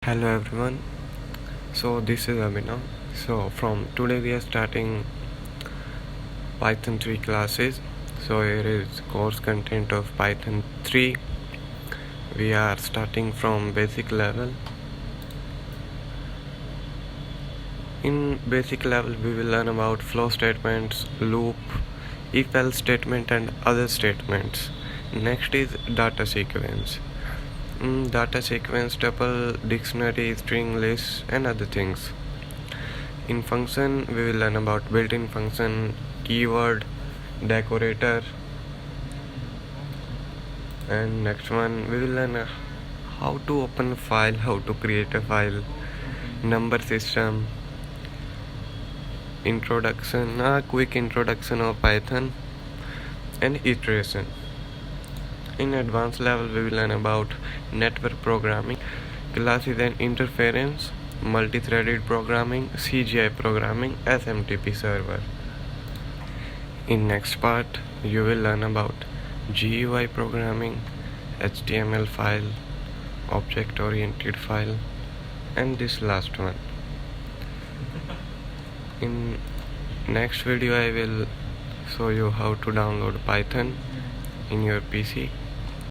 Hello everyone. So this is Abhinav. So from today we are starting Python 3 classes. So here is course content of Python 3. We are starting from basic level. In basic level we will learn about flow statements, loop, if else statement and other statements. Next is data sequence. Data sequence, tuple, dictionary, string lists and other things. In function we will learn about built-in function, keyword, decorator, and next one we will learn how to open a file, how to create a file, number system, introduction, a quick introduction of Python, and iteration. In advanced level we will learn about network programming, classes and interference, multi-threaded programming, CGI programming, SMTP server. In next part you will learn about GUI programming, HTML file, object oriented file, and this last one. In next video I will show you how to download Python in your PC.